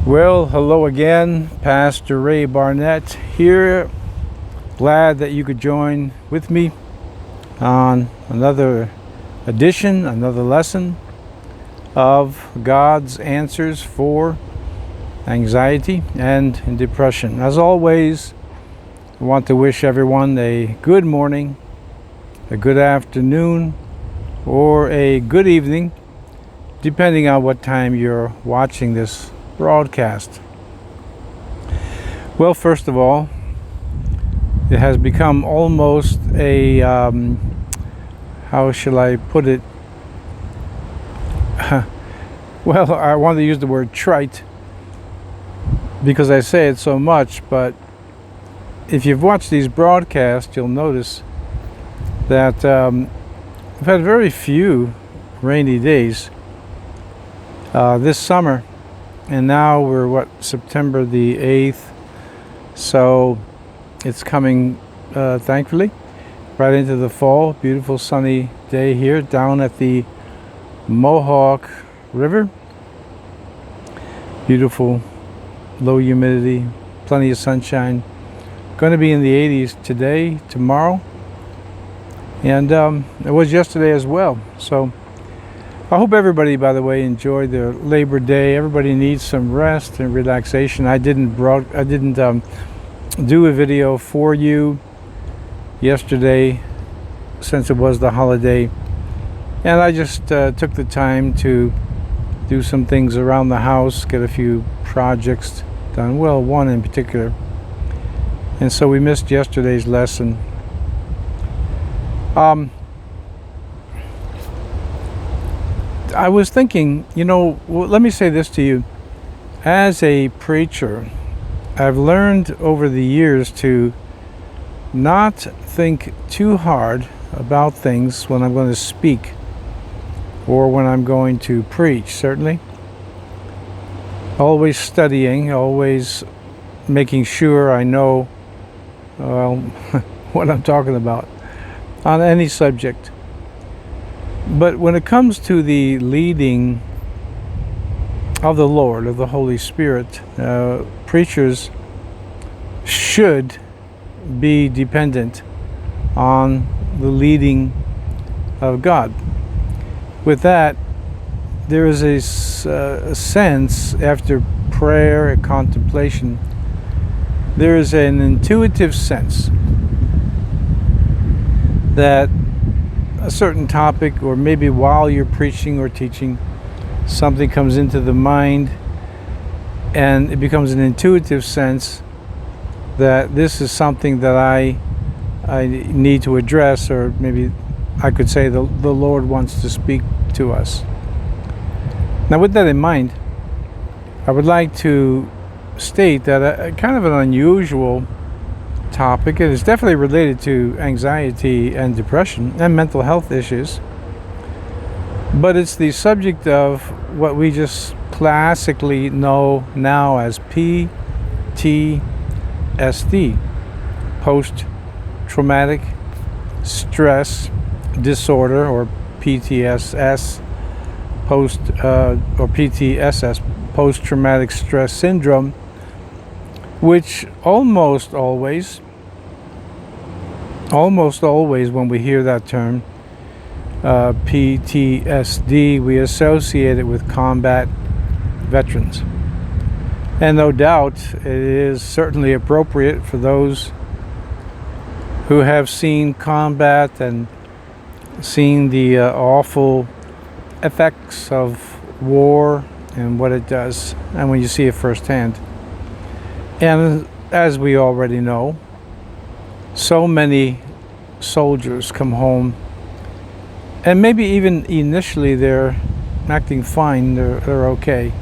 Well, hello again. Pastor Ray Barnett here. Glad that you could join with me on another edition, another lesson of God's answers for anxiety and depression. As always, I want to wish everyone a good morning, a good afternoon, or a good evening, depending on what time you're watching this broadcast. Well, first of all, it has become almost a how shall I put it? Well, I want to use the word trite because I say it so much, but if you've watched these broadcasts, you'll notice that we've had very few rainy days this summer. And now we're September the 8th, so it's coming thankfully right into the fall. Beautiful sunny day here down at the Mohawk River. Beautiful, low humidity, plenty of sunshine. Going to be in the 80s today, tomorrow, and it was yesterday as well. So I hope everybody, by the way, enjoyed their Labor Day. Everybody needs some rest and relaxation. I didn't do a video for you yesterday since it was the holiday, and I just took the time to do some things around the house, get a few projects done. Well, one in particular, and so we missed yesterday's lesson. I was thinking, let me say this to you. As a preacher, I've learned over the years to not think too hard about things when I'm going to speak or when I'm going to preach, certainly. Always studying, always making sure I know, what I'm talking about on any subject. But when it comes to the leading of the Lord, of the Holy Spirit, preachers should be dependent on the leading of God. With that, there is a sense, after prayer and contemplation, there is an intuitive sense that a certain topic, or maybe while you're preaching or teaching, something comes into the mind and it becomes an intuitive sense that this is something that I need to address, or maybe I could say the Lord wants to speak to us. Now, with that in mind, I would like to state that a kind of an unusual topic. It is definitely related to anxiety and depression and mental health issues, but it's the subject of what we just classically know now as PTSD, post-traumatic stress disorder, or PTSS, PTSS, post-traumatic stress syndrome, which almost always when we hear that term, PTSD, we associate it with combat veterans. And no doubt it is certainly appropriate for those who have seen combat and seen the awful effects of war and what it does, and when you see it firsthand. And as we already know, so many soldiers come home, and maybe even initially they're acting fine, they're okay.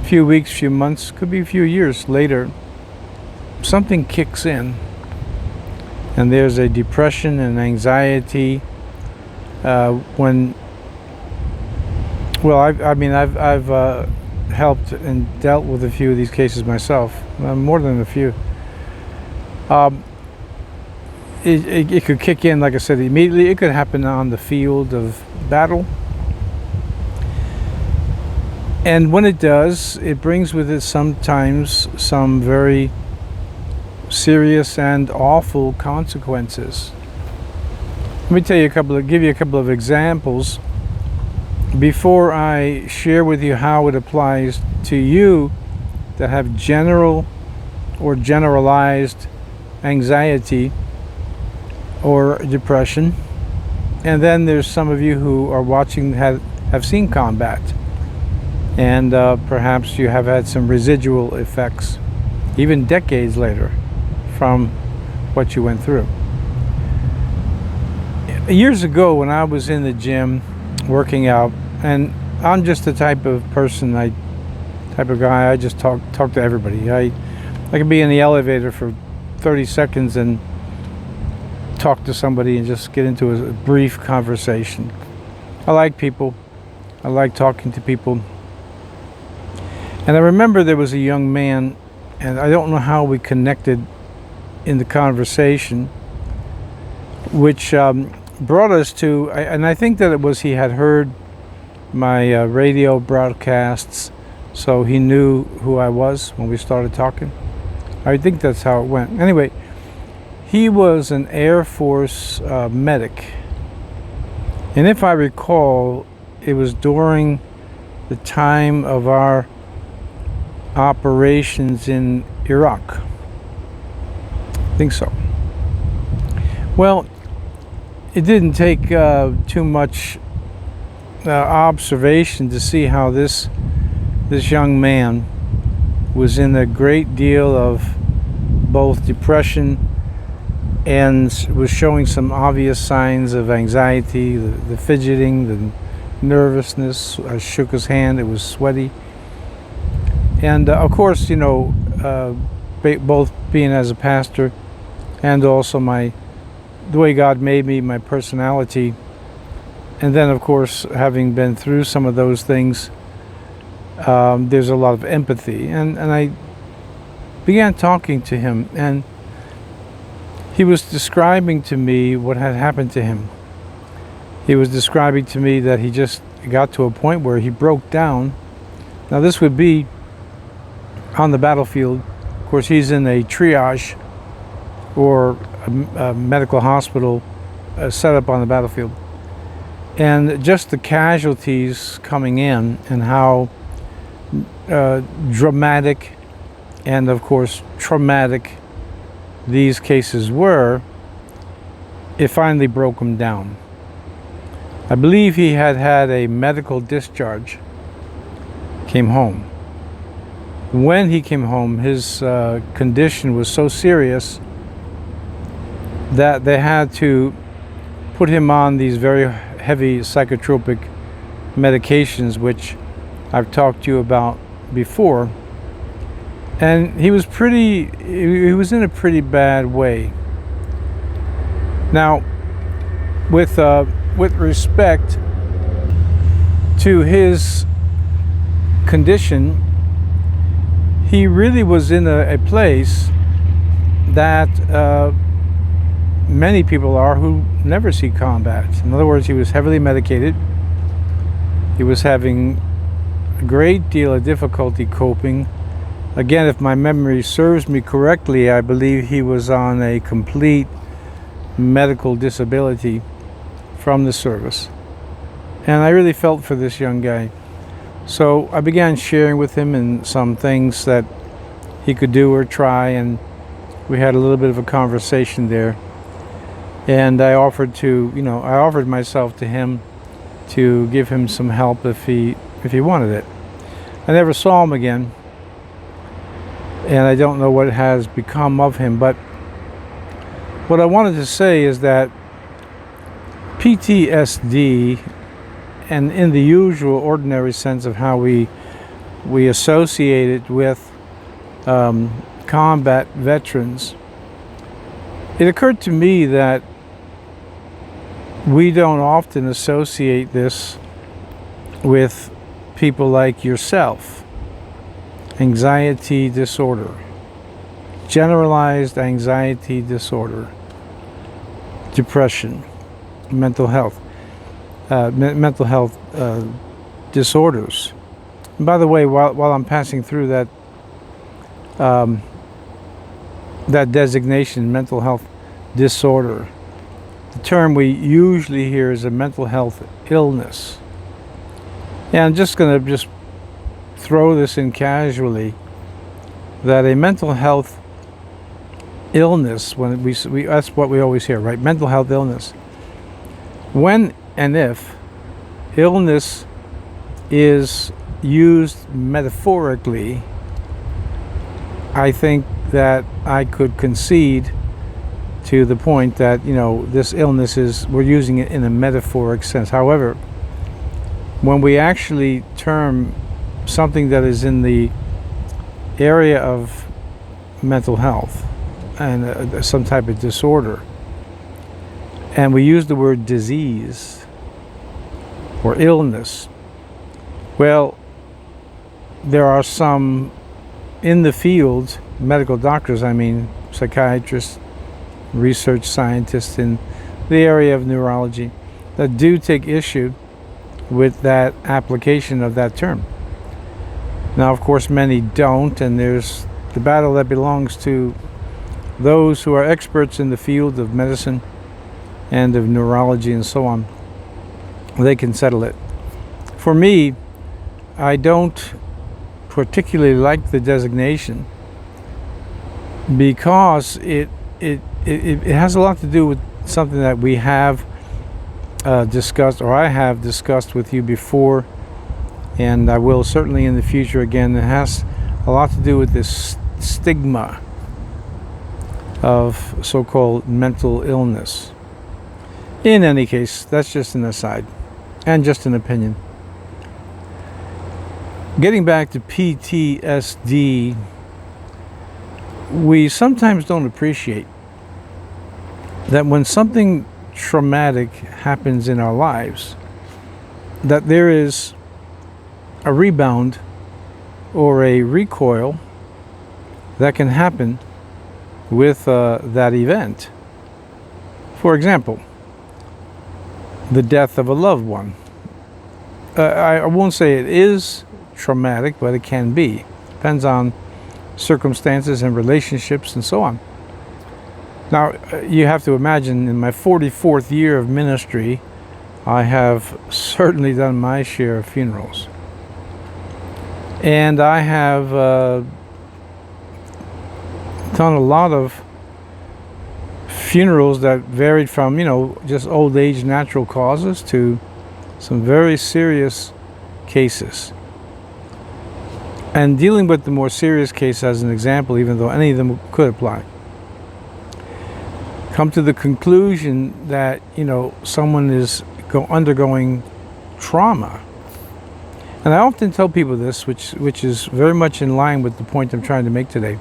A few weeks, few months, could be a few years later, something kicks in, and there's a depression and anxiety. I've helped and dealt with a few of these cases myself, more than a few. It could kick in, like I said, immediately. It could happen on the field of battle. And when it does, it brings with it sometimes some very serious and awful consequences. Let me give you a couple of examples before I share with you how it applies to you that have general or generalized anxiety or depression. And then there's some of you who are watching have seen combat, and perhaps you have had some residual effects, even decades later, from what you went through. Years ago, when I was in the gym working out, and I'm just the type of person, type of guy, I just talk to everybody. I can be in the elevator for 30 seconds and talk to somebody and just get into a brief conversation. I like people. I like talking to people. And I remember there was a young man, and I don't know how we connected in the conversation, which brought us to, and I think that it was he had heard my radio broadcasts, so he knew who I was when we started talking. I think that's how it went. Anyway, he was an Air Force medic. And if I recall, it was during the time of our operations in Iraq. I think so. Well, it didn't take too much observation to see how this young man was in a great deal of both depression and was showing some obvious signs of anxiety, the fidgeting, the nervousness. I shook his hand, it was sweaty. And of course, you know, both being as a pastor and also the way God made me, my personality, and then of course having been through some of those things, there's a lot of empathy. And I began talking to him, and he was describing to me what had happened to him. He was describing to me that he just got to a point where he broke down. Now this would be on the battlefield. Of course, he's in a triage or a medical hospital set up on the battlefield. And just the casualties coming in and how dramatic and of course traumatic these cases were, it finally broke him down. I believe he had a medical discharge, came home. When he came home, his condition was so serious that they had to put him on these very heavy psychotropic medications, which I've talked to you about before. And he was in a pretty bad way. Now, with respect to his condition, he really was in a place that many people are who never see combat. In other words, he was heavily medicated. He was having a great deal of difficulty coping. Again, if my memory serves me correctly, I believe he was on a complete medical disability from the service. And I really felt for this young guy. So I began sharing with him in some things that he could do or try, and we had a little bit of a conversation there. And I offered myself to him to give him some help if he wanted it. I never saw him again, and I don't know what has become of him, but what I wanted to say is that PTSD, and in the usual ordinary sense of how we associate it with combat veterans, it occurred to me that we don't often associate this with people like yourself. Anxiety disorder, generalized anxiety disorder, depression, mental health disorders. And by the way, while I'm passing through that designation, mental health disorder, the term we usually hear is a mental health illness. And I'm just going to throw this in casually, that a mental health illness, when we that's what we always hear, right? Mental health illness. When and if illness is used metaphorically, I think that I could concede to the point that, this illness we're using it in a metaphoric sense. However, when we actually term something that is in the area of mental health and some type of disorder, and we use the word disease or illness, well, there are some in the field, medical doctors, psychiatrists, research scientists in the area of neurology, that do take issue with that application of that term. Now, of course, many don't, and there's the battle that belongs to those who are experts in the field of medicine and of neurology and so on. They can settle it. For me, I don't particularly like the designation because it has a lot to do with something that we have discussed, or I have discussed with you before, and I will certainly in the future again. It has a lot to do with this stigma of so-called mental illness. In any case, that's just an aside and just an opinion. Getting back to PTSD, we sometimes don't appreciate that when something traumatic happens in our lives, that there is a rebound or a recoil that can happen with that event. For example, the death of a loved one. I won't say it is traumatic, but it can be. Depends on circumstances and relationships and so on. Now, you have to imagine, in my 44th year of ministry, I have certainly done my share of funerals. And I have done a lot of funerals that varied from, just old age natural causes to some very serious cases. And dealing with the more serious case as an example, even though any of them could apply, come to the conclusion that, someone is undergoing trauma. And I often tell people this, which is very much in line with the point I'm trying to make today.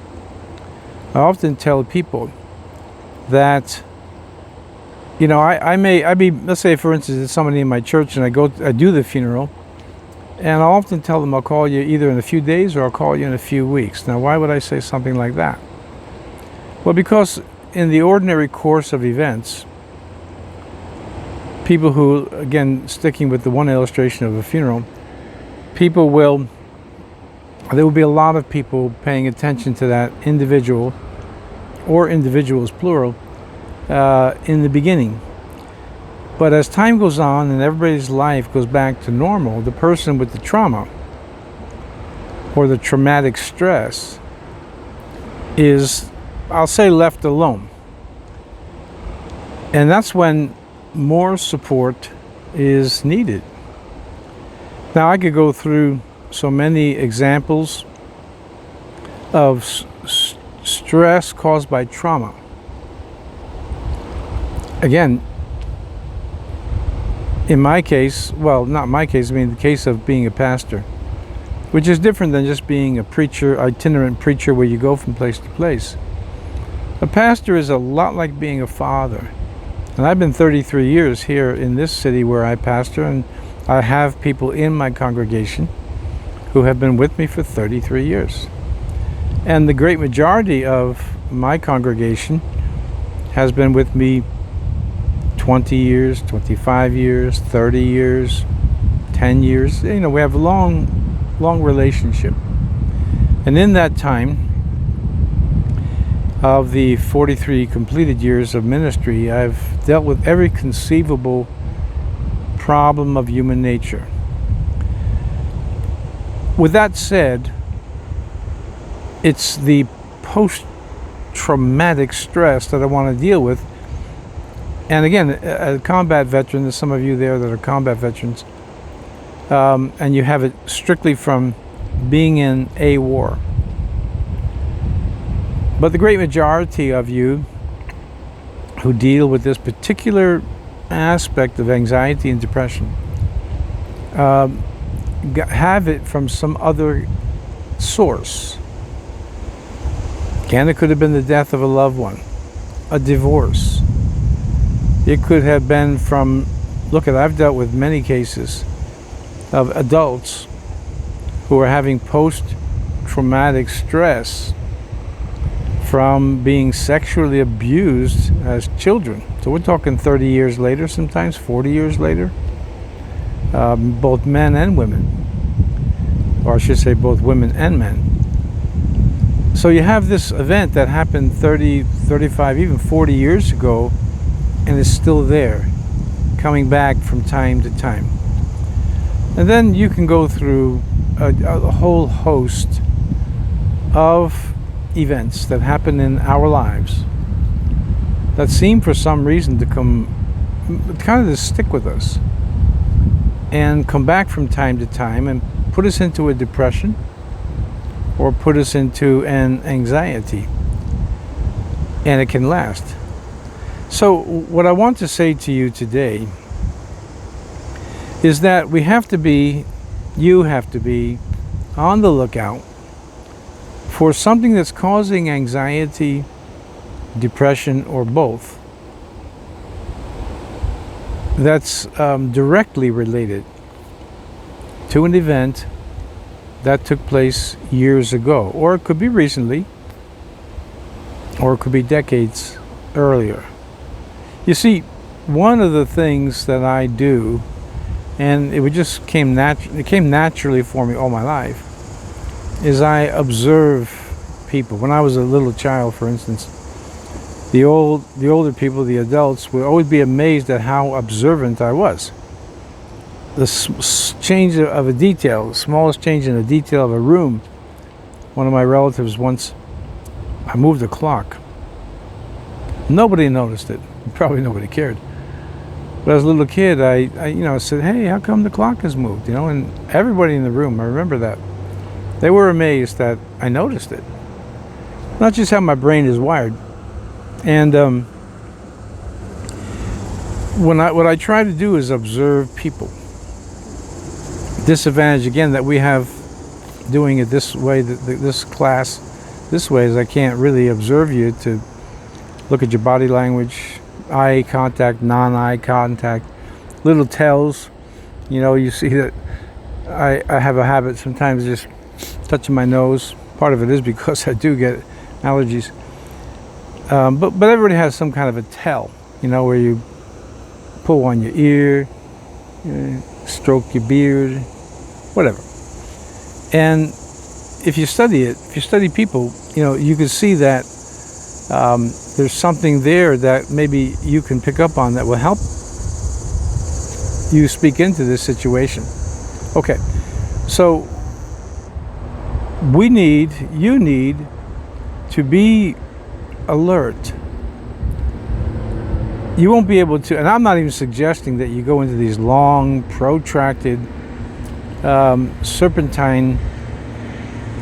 I often tell people that, let's say, for instance, it's somebody in my church and I do the funeral, and I'll often tell them I'll call you either in a few days or I'll call you in a few weeks. Now, why would I say something like that? Well, because in the ordinary course of events, people who, again, sticking with the one illustration of a funeral, there will be a lot of people paying attention to that individual, or individuals plural, in the beginning. But as time goes on and everybody's life goes back to normal, the person with the trauma or the traumatic stress is, I'll say, left alone. And that's when more support is needed. Now, I could go through so many examples of stress caused by trauma. Again, in my case, well, not my case, the case of being a pastor, which is different than just being a preacher, itinerant preacher where you go from place to place. A pastor is a lot like being a father. And I've been 33 years here in this city where I pastor, and I have people in my congregation who have been with me for 33 years. And the great majority of my congregation has been with me 20 years, 25 years, 30 years, 10 years. We have long long relationship. And in that time of the 43 completed years of ministry, I've dealt with every conceivable problem of human nature. With that said, it's the post-traumatic stress that I want to deal with. And again, a combat veteran, there's some of you there that are combat veterans, and you have it strictly from being in a war. But the great majority of you who deal with this particular aspect of anxiety and depression have it from some other source. Again, it could have been the death of a loved one, a divorce. It could have been from, look, I've dealt with many cases of adults who are having post-traumatic stress from being sexually abused as children. So we're talking 30 years later, sometimes 40 years later, both men and women, or I should say both women and men. So you have this event that happened 30, 35, even 40 years ago, and is still there, coming back from time to time. And then you can go through a whole host of events that happen in our lives that seem for some reason to come kind of to stick with us and come back from time to time and put us into a depression or put us into an anxiety, and it can last. So what I want to say to you today is that you have to be on the lookout for something that's causing anxiety, depression, or both, that's directly related to an event that took place years ago, or it could be recently, or it could be decades earlier. You see, one of the things that I do, and it came naturally for me all my life, is I observe people. When I was a little child, for instance, the older people, the adults, would always be amazed at how observant I was. The change of a detail, the smallest change in a detail of a room. One of my relatives once, I moved the clock. Nobody noticed it. Probably nobody cared. But as a little kid, I said, "Hey, how come the clock has moved?" And everybody in the room, I remember that, they were amazed that I noticed it. Not just how my brain is wired. And what I try to do is observe people. Disadvantage again that we have doing it this way, this class this way, is I can't really observe you to look at your body language, eye contact, non-eye contact, little tells. You see that I have a habit sometimes just touching my nose. Part of it is because I do get allergies. But everybody has some kind of a tell, where you pull on your ear, stroke your beard, whatever. And if you study people, you can see that there's something there that maybe you can pick up on that will help you speak into this situation. Okay, so you need to be alert. You won't be able to, and I'm not even suggesting that you go into these long, protracted, serpentine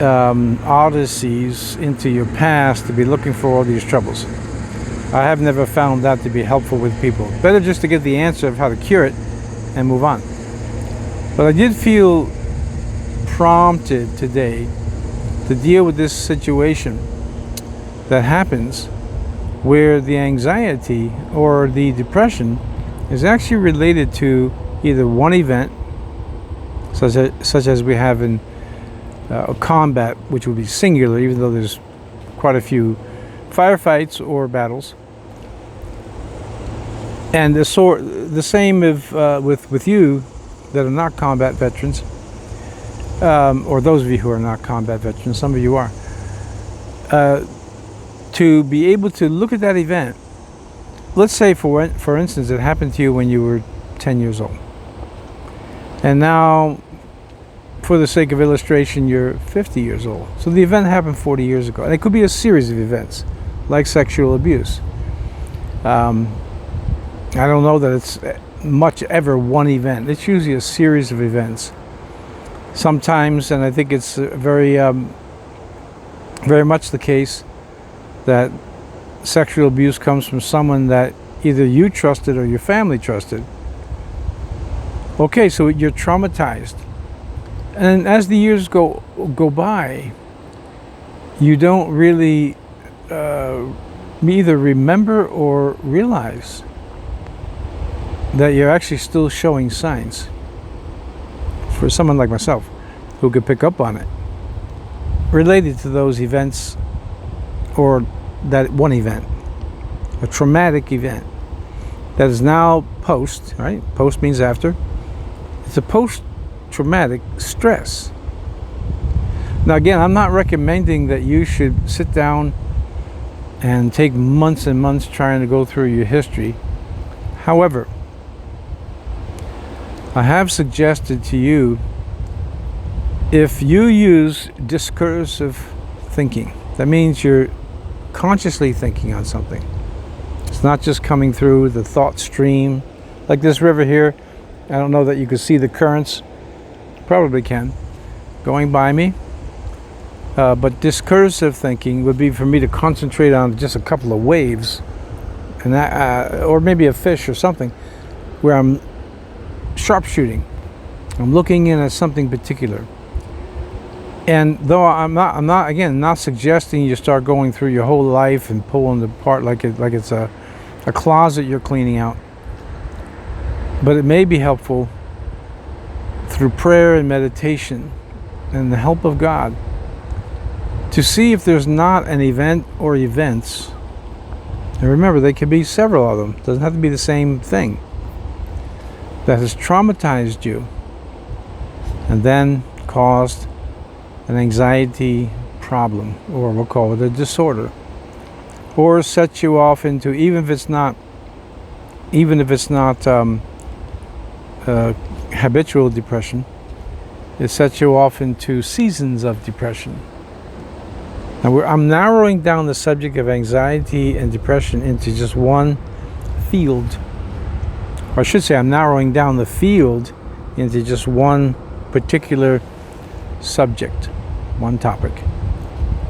odysseys into your past to be looking for all these troubles. I have never found that to be helpful with people. Better just to get the answer of how to cure it and move on. But I did feel prompted today to deal with this situation that happens where the anxiety or the depression is actually related to either one event, such as we have in combat, which would be singular, even though there's quite a few firefights or battles. And the same with you that are not combat veterans. or those of you who are not combat veterans, some of you are, to be able to look at that event. Let's say, for instance, it happened to you when you were 10 years old. And now, for the sake of illustration, you're 50 years old. So the event happened 40 years ago. And it could be a series of events, like sexual abuse. I don't know that it's much ever one event. It's usually a series of events. Sometimes, and I think it's very much the case, that sexual abuse comes from someone that either you trusted or your family trusted. Okay, so you're traumatized. And as the years go by, you don't really either remember or realize that you're actually still showing signs. For someone like myself, who could pick up on it, related to those events, or that one event, a traumatic event that is now post, right? Post means after. It's a post-traumatic stress. Now again, I'm not recommending that you should sit down and take months and months trying to go through your history. However, I have suggested to you, if you use discursive thinking, that means you're consciously thinking on something. It's not just coming through the thought stream. Like this river here, I don't know that you can see the currents, probably can, going by me. But discursive thinking would be for me to concentrate on just a couple of waves, and that, or maybe a fish or something, where I'm sharpshooting. I'm looking in at something particular. And though I'm not suggesting you start going through your whole life and pulling it apart like it's a closet you're cleaning out. But it may be helpful through prayer and meditation and the help of God to see if there's not an event or events. And remember, they could be several of them. It doesn't have to be the same thing, that has traumatized you and then caused an anxiety problem, or we'll call it a disorder, or set you off into, even if it's not habitual depression, it sets you off into seasons of depression. Now I'm narrowing down the subject of anxiety and depression into just one field. Or I should say, I'm narrowing down the field into just one particular subject, one topic.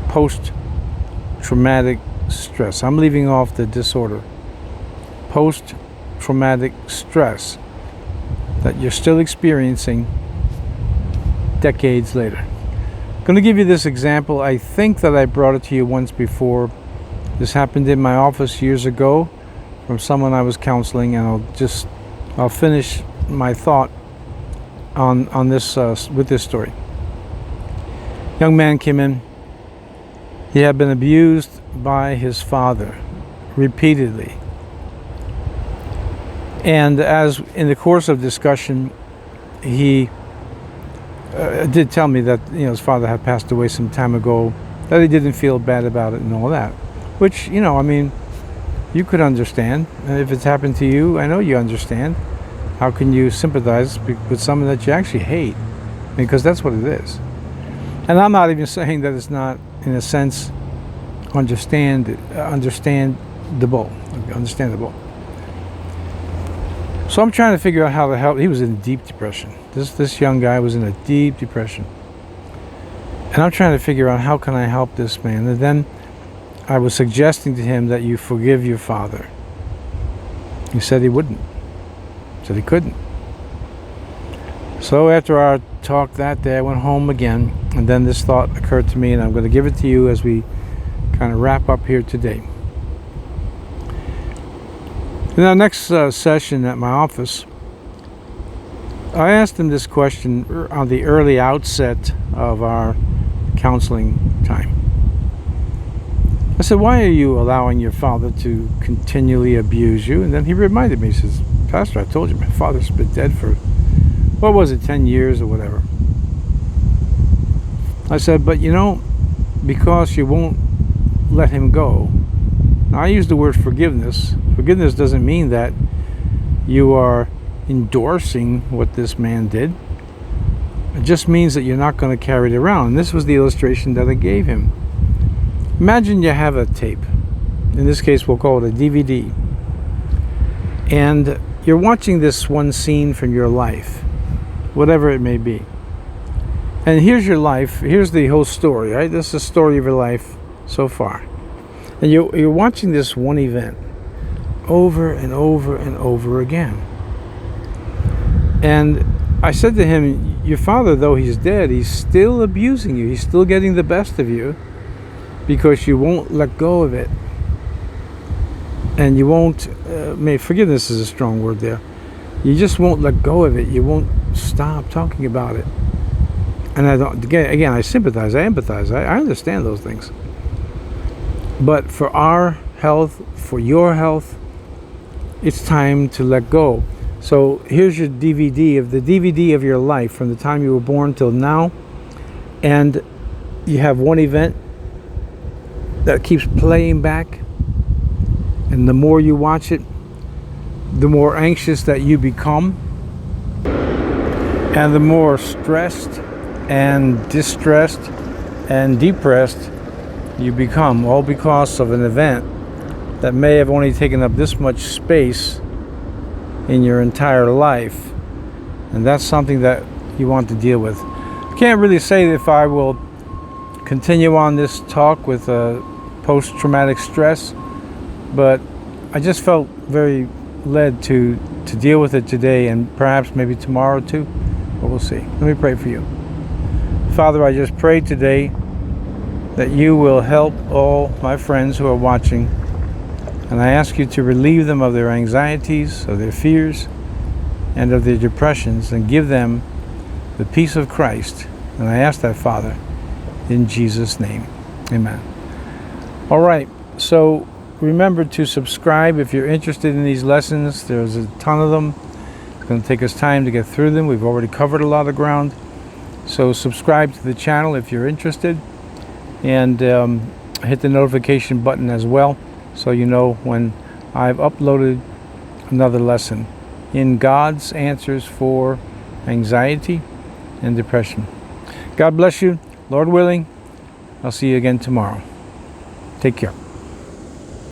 Post-traumatic stress. I'm leaving off the disorder. Post-traumatic stress that you're still experiencing decades later. I'm going to give you this example. I think that I brought it to you once before. This happened in my office years ago from someone I was counseling, and I'll finish my thought on this with this story. Young man came in. He had been abused by his father repeatedly. And as in the course of discussion, he did tell me that his father had passed away some time ago, that he didn't feel bad about it and all that, which you could understand. And if it's happened to you, I know you understand. How can you sympathize with someone that you actually hate? Because that's what it is. And I'm not even saying that it's not, in a sense, understandable. So I'm trying to figure out how to help. He was in deep depression. This young guy was in a deep depression. And I'm trying to figure out, how can I help this man? And then I was suggesting to him that you forgive your father. He said he wouldn't. He said he couldn't. So after our talk that day, I went home again, and then this thought occurred to me, and I'm going to give it to you as we kind of wrap up here today. In our next session at my office, I asked him this question on the early outset of our counseling time. I said, why are you allowing your father to continually abuse you? And then he reminded me, he says, Pastor, I told you my father's been dead for, 10 years or whatever. I said, but you know, because you won't let him go. Now, I use the word forgiveness. Forgiveness doesn't mean that you are endorsing what this man did. It just means that you're not going to carry it around. And this was the illustration that I gave him. Imagine you have a tape. In this case, we'll call it a DVD. And you're watching this one scene from your life, whatever it may be. And here's your life. Here's the whole story, right? This is the story of your life so far. And you're watching this one event over and over and over again. And I said to him, your father, though he's dead, he's still abusing you. He's still getting the best of you because you won't let go of it. And you won't, forgiveness is a strong word there. You just won't let go of it. You won't stop talking about it. And I don't, again, I sympathize, I empathize, I understand those things. But for our health, for your health, it's time to let go. So here's your DVD of your life from the time you were born till now. And you have one event that keeps playing back. And the more you watch it, the more anxious that you become. And the more stressed and distressed and depressed you become, all because of an event that may have only taken up this much space in your entire life. And that's something that you want to deal with. I can't really say if I will continue on this talk with post-traumatic stress, but I just felt very led to deal with it today, and perhaps maybe tomorrow too, but we'll see. Let me pray for you. Father, I just pray today that you will help all my friends who are watching, and I ask you to relieve them of their anxieties, of their fears, and of their depressions, and give them the peace of Christ. And I ask that, Father, in Jesus' name. Amen. All right, so remember to subscribe if you're interested in these lessons. There's a ton of them. It's going to take us time to get through them. We've already covered a lot of ground. So subscribe to the channel if you're interested, and hit the notification button as well, so you know when I've uploaded another lesson in God's answers for anxiety and depression. God bless you. Lord willing, I'll see you again tomorrow. Take care.